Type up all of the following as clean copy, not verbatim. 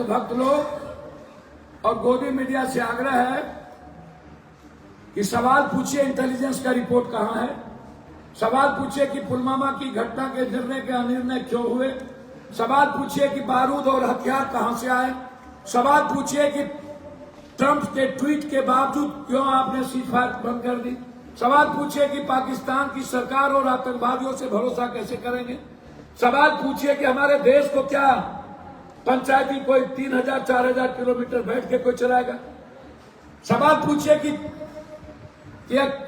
भक्त लोग और गोदी मीडिया से आग्रह है कि सवाल पूछिए इंटेलिजेंस का रिपोर्ट कहां है। सवाल पूछिए कि पुलवामा की घटना के निर्णय के अनिर्णय क्यों हुए। सवाल पूछिए कि बारूद और हथियार कहां से आए। सवाल पूछिए कि ट्रंप के ट्वीट के बावजूद क्यों आपने सीजफायर बंद कर दी। सवाल पूछिए कि पाकिस्तान की सरकार और आतंकवादियों से भरोसा कैसे करेंगे। सवाल पूछिए कि हमारे देश को क्या पंचायती कोई 3000-4000 किलोमीटर बैठ के कोई चलाएगा। सवाल पूछिए कि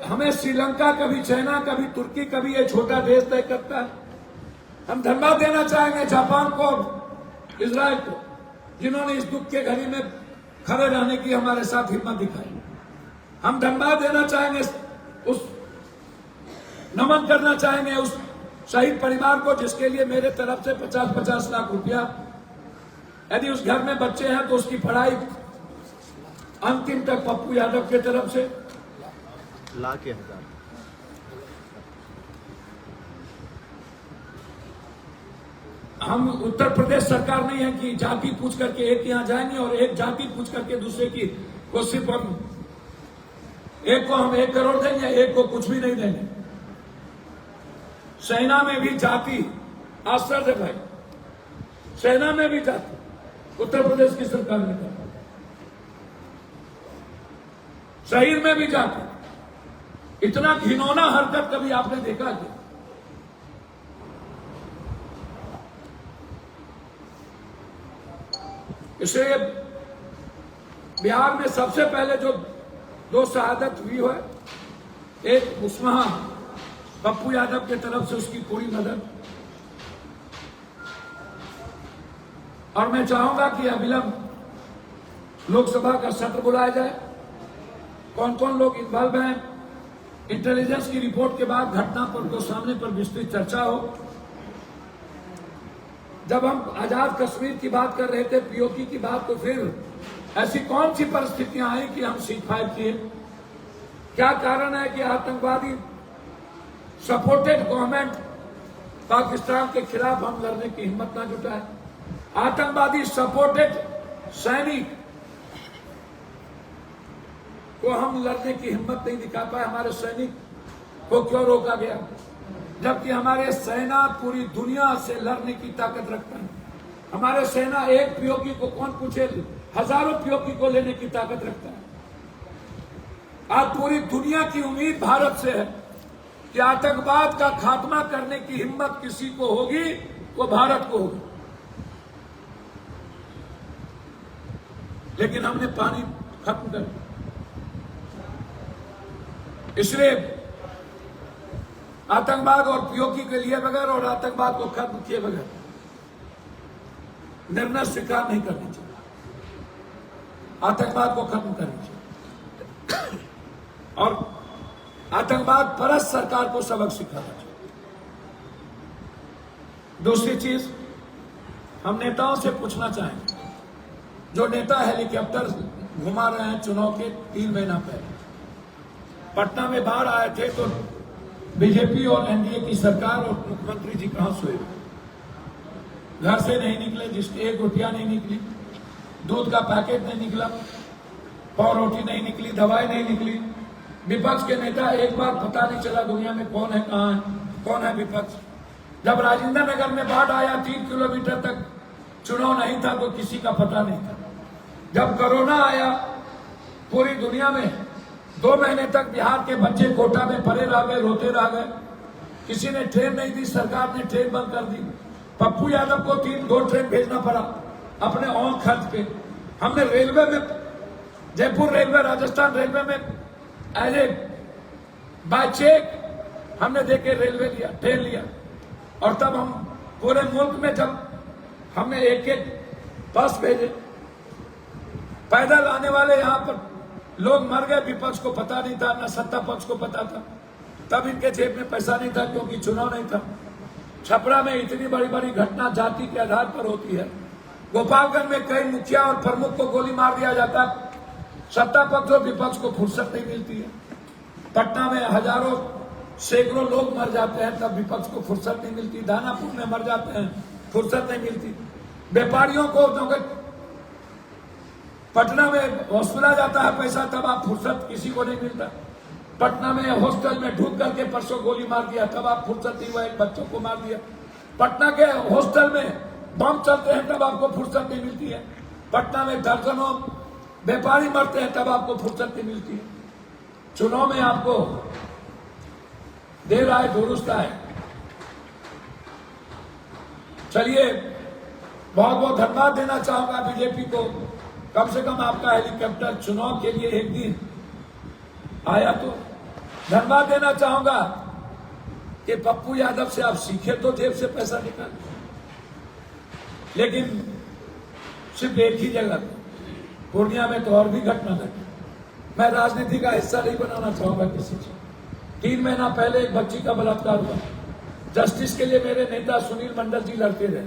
हमें श्रीलंका कभी चाइना कभी तुर्की कभी ये छोटा देश तय करता है। हम धन्यवाद देना चाहेंगे जापान को और इजराइल को जिन्होंने इस दुख के घड़ी में खड़े रहने की हमारे साथ हिम्मत दिखाई। हम धन्यवाद देना चाहेंगे, उस नमन करना चाहेंगे उस शहीद परिवार को जिसके लिए मेरे तरफ से 50-50 लाख रुपया, यदि उस घर में बच्चे हैं तो उसकी पढ़ाई अंतिम तक पप्पू यादव की तरफ से लाख के हजार। हम उत्तर प्रदेश सरकार नहीं है कि जाति पूछ करके एक यहां जाएंगे और एक जाति पूछ करके दूसरे की को सिर्फ हम एक को हम 1 करोड़ देंगे, एक को कुछ भी नहीं देंगे। सेना में भी जाति, आश्चर्य भाई, सेना में भी जाति उत्तर प्रदेश की सरकार ने कहा। शहीद में भी जाति। इतना घिनौना हरकत कभी आपने देखा क्या? इसलिए बिहार में सबसे पहले जो 2 शहादत हुई है, एक उस्मा पप्पू यादव की तरफ से उसकी पूरी मदद, और मैं चाहूंगा कि अविलंब लोकसभा का सत्र बुलाया जाए। कौन कौन लोग इन्वॉल्व हैं, इंटेलिजेंस की रिपोर्ट के बाद घटना पर को सामने पर विस्तृत चर्चा हो। जब हम आजाद कश्मीर की बात कर रहे थे, पीओके की बात, तो फिर ऐसी कौन सी परिस्थितियां आई कि हम सीजफायर किए? क्या कारण है कि आतंकवादी सपोर्टेड गवर्नमेंट पाकिस्तान के खिलाफ हम लड़ने की हिम्मत ना जुटाए? आतंकवादी सपोर्टेड सैनिक को हम लड़ने की हिम्मत नहीं दिखा पाए। हमारे सैनिक को क्यों रोका गया, जबकि हमारे सेना पूरी दुनिया से लड़ने की ताकत रखता है। हमारे सेना एक पीओके को कौन पूछे, हजारों पीओके को लेने की ताकत रखता है। आज पूरी दुनिया की उम्मीद भारत से है कि आतंकवाद का खात्मा करने की हिम्मत किसी को होगी वो भारत को होगी। लेकिन हमने पानी खत्म कर दिया। इसलिए आतंकवाद और पीओके के लिए बगैर और आतंकवाद को खत्म किए बगैर निर्णय स्वीकार नहीं करनी चाहिए। आतंकवाद को खत्म करनी चाहिए और आतंकवाद परस्त सरकार को सबक सिखाना चाहिए। दूसरी चीज, हम नेताओं से पूछना चाहेंगे, जो नेता हेलीकॉप्टर घुमा रहे हैं चुनाव के 3 महीना पहले, पटना में बाढ़ आए थे तो बीजेपी और एनडीए की सरकार और मुख्यमंत्री जी कहां सोए? घर से नहीं निकले, जिसकी 1 रुपया नहीं निकली, दूध का पैकेट नहीं निकला, पाव रोटी नहीं निकली, दवाई नहीं निकली। विपक्ष के नेता एक बार पता नहीं चला दुनिया में कौन है, कहां है, कौन है विपक्ष। जब राजेंद्र नगर में बाढ़ आया, 3 किलोमीटर तक चुनाव नहीं था तो किसी का पता नहीं था। जब कोरोना आया, पूरी दुनिया में 2 महीने तक बिहार के बच्चे कोटा में पड़े रह गए, रोते रह गए। किसी ने ट्रेन नहीं दी, सरकार ने ट्रेन बंद कर दी। पप्पू यादव को 2 ट्रेन भेजना पड़ा अपने ओन खर्च पे। हमने रेलवे में, जयपुर रेलवे, राजस्थान रेलवे में एज ए बाय चेक हमने देके रेलवे लिया, ट्रेन लिया। और तब हम पूरे मुल्क में जब हमने एक बस भेजे, पैदल आने वाले यहाँ पर लोग मर गए। विपक्ष को पता नहीं था, न सत्ता पक्ष को पता था। तब इनके जेब में पैसा नहीं था क्योंकि चुनाव नहीं था। छपरा में इतनी बड़ी बड़ी घटना जाति के आधार पर होती है। गोपालगंज में कई मुखिया और प्रमुख को गोली मार दिया जाता है। सत्ता पक्ष और विपक्ष को फुर्सत नहीं मिलती है। पटना में हजारों सैकड़ों लोग मर जाते हैं, तब विपक्ष को फुर्सत नहीं मिलती। दानापुर में मर जाते हैं, फुर्सत नहीं मिलती। व्यापारियों को पटना में वसूला जाता है पैसा, तब आप फुर्सत किसी को नहीं मिलता। पटना में हॉस्टल में ढूंढ करके परसों गोली मार दिया, तब आप फुर्सत नहीं हुआ, एक बच्चों को मार दिया। पटना के हॉस्टल में बम चलते हैं, तब आपको फुर्सत नहीं मिलती है। पटना में दर्जनों व्यापारी मरते हैं, तब आपको फुर्सत नहीं मिलती है। चुनाव में आपको देर आए दुरुस्त आए। चलिए, बहुत बहुत धन्यवाद देना चाहूंगा बीजेपी को, कम से कम आपका हेलीकॉप्टर चुनाव के लिए एक दिन आया, तो धन्यवाद देना चाहूंगा कि पप्पू यादव से आप सीखे तो जेब से पैसा निकाल, लेकिन सिर्फ एक ही जगह पूर्णिया में तो और भी घटना घटी। मैं राजनीति का हिस्सा नहीं बनाना चाहूंगा किसी से। 3 महीना पहले एक बच्ची का बलात्कार हुआ, जस्टिस के लिए मेरे नेता सुनील मंडल जी लड़ते रहे।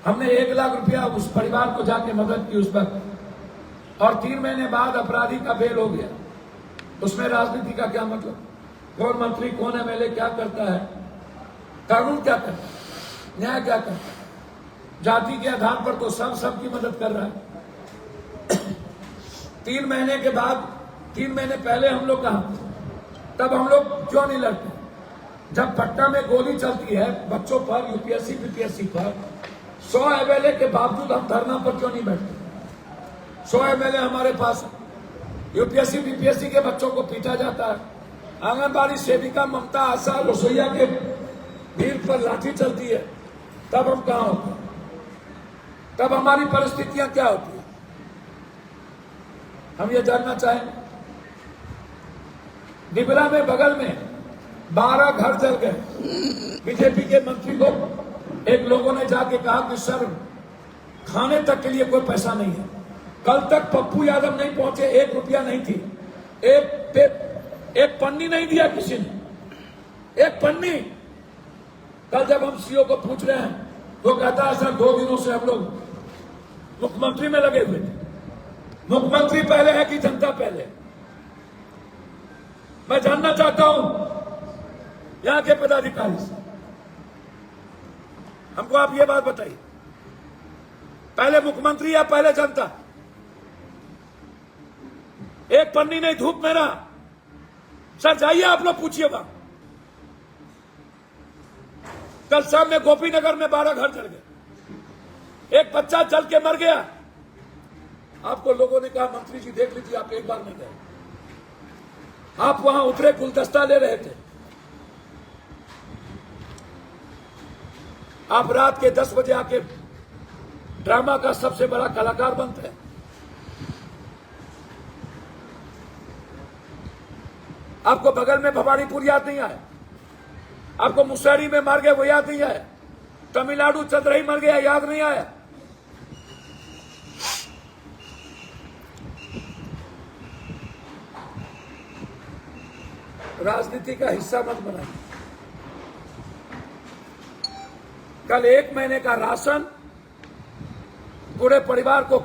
हमने 1 लाख रुपया उस परिवार को जाके मदद की उस वक्त, और 3 महीने बाद अपराधी का बेल हो गया। उसमें राजनीति का क्या मतलब? कौन मंत्री, कौन एमएलए क्या करता है, कानून क्या करता है, न्याय क्या करता है? जाति के आधार पर तो सब सबकी मदद कर रहा है। 3 महीने के बाद, 3 महीने पहले हम लोग कहां थे? तब हम लोग क्यों नहीं लड़ते? जब पटना में गोली चलती है बच्चों पर, यूपीएससी बीपीएससी पर, 100 एमएलए के बावजूद हम धरना पर क्यों नहीं बैठते? 100 एमएलए हमारे पास है। यूपीएससी बीपीएससी के बच्चों को पीटा जाता है। आंगनबाड़ी सेविका ममता आशा रसोईया के भीड़ पर लाठी चलती है, तब हम कहां होते हैं? तब हमारी परिस्थितियां क्या होती है? हम ये जानना चाहेंगे। डिबरा में बगल में 12 घर जल गए। बीजेपी के मंत्री को एक लोगों ने जाके कहा कि सर, खाने तक के लिए कोई पैसा नहीं है। कल तक पप्पू यादव नहीं पहुंचे, 1 रुपया नहीं थी, एक पन्नी नहीं दिया किसी ने, 1 पन्नी। कल जब हम सीओ को पूछ रहे हैं तो कहता है सर 2 दिनों से हम लोग मुख्यमंत्री में लगे हुए थे। मुख्यमंत्री पहले है कि जनता पहले? मैं जानना चाहता हूं यहां के पदाधिकारी से, हमको आप ये बात बताइए, पहले मुख्यमंत्री या पहले जनता? 1 पन्नी नहीं धूप में रहा। सर जाइए आप लोग पूछिए वहां। कल शाम में गोपीनगर में 12 घर जल गए, 1 बच्चा जल के मर गया। आपको लोगों ने कहा मंत्री जी देख लीजिए, आप एक बार नहीं गए, आप वहां उतरे, गुलदस्ता ले रहे थे। आप रात के 10 बजे आके ड्रामा का सबसे बड़ा कलाकार बनते हैं। आपको बगल में भवानीपुर याद नहीं आया? आपको मुसहरी में मर गए वो याद नहीं आया? तमिलनाडु चंद्रही मर गया, याद नहीं आया? राजनीति का हिस्सा मत बनाइए। कल 1 महीने का राशन पूरे परिवार को